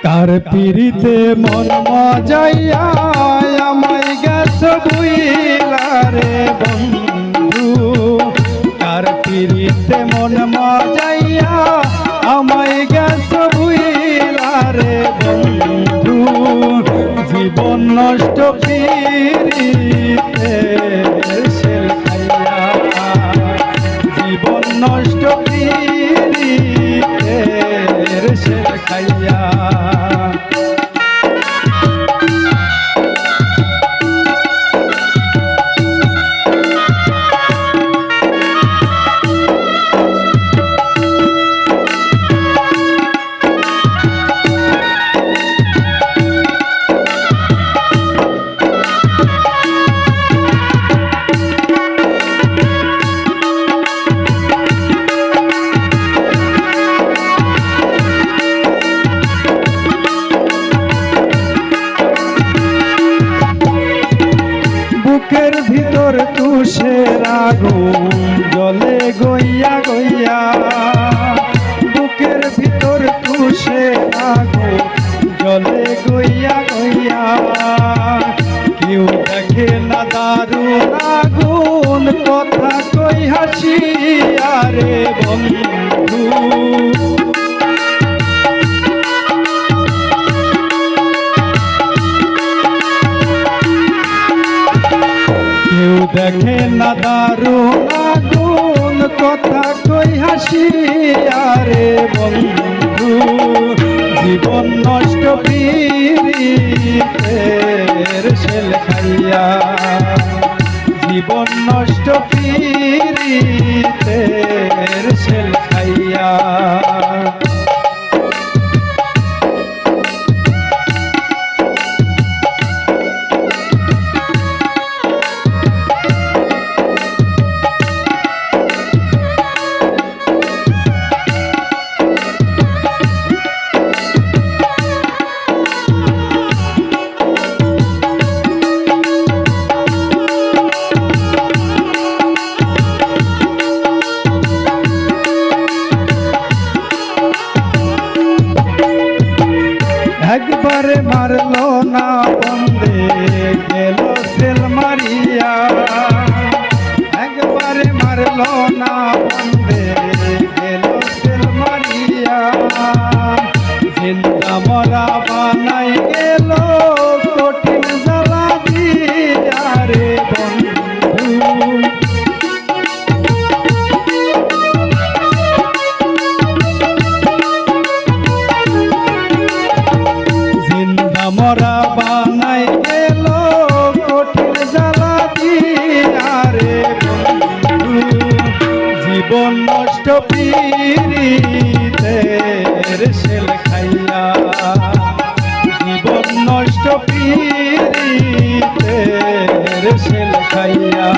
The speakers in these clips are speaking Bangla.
কার পিরিতে মন মজাইয়া আমায় গেছ বুইলা রে বন্ধু, কার পিরিতে মন মজাইয়া আমায় গেছ বুইলা রে বন্ধু। জীবন নষ্ট পিরিতে শেল খাইয়া, জীবন নষ্ট পিরিতে শেল খাইয়া। বুকের ভিতর তুষের আগুন জ্বলে গইয়া গইয়া, বুকের ভিতর তুষের আগুন জ্বলে গইয়া গইয়া। কেউ দেখে না দারুণ আগুন, কথা কই হাসিয়া রে বন্ধু। কেউ দেখে না দারুণ আগুন, কথা কই হাসিয়া রে বন্ধু। জীবন নষ্ট পিরিতের শেল খাইয়া, জীবন নষ্ট পিরিতের শেল খাইয়া। একবারে মারলো না বন্দে গেল সেল মারিয়া, একবারে মারলো না বন্দে গেল সেল মারিয়া। জিন্দা মরা বানাই গেল কঠিন জ্বালা দিয়া রে বন্ধু। মরা বানাই গেল কঠিন জ্বালা দিয়া রে বন্ধু। জীবন নষ্ট পিরিতের শেল খাইয়া, জীবন নষ্ট পিরিতের শেল খাইয়া।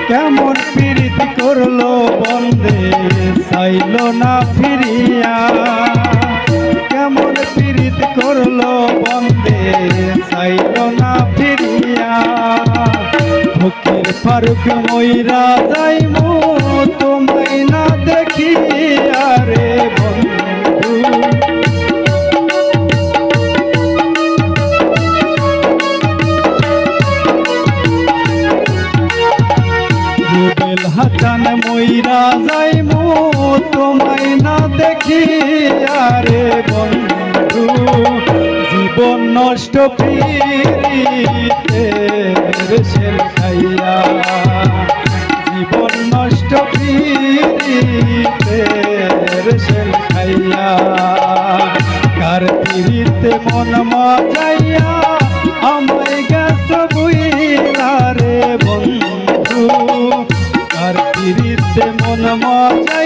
কেমন পীড়িত করলো বন্দে চাইলো না ফিরিয়া, কেমন পীড়িত করলো বন্দে চাইলো না ফিরিয়া। ফকির ফারুক মইরা যাইমু তোমায় না দেখিয়া রে বন্ধু। রুবেল হাসান মইরা যাইমু তোমায় না দেখিয়া রে বন্ধু। জীবন নষ্ট পিরিতের শেল খাইয়া, জীবন নষ্ট পিরিতের শেল খাইয়া। কার পিড়িতে মন মজাইয়া আমায় গেছ বুইলা রে বন্ধু কার পিড়িতে মন মজাইয়া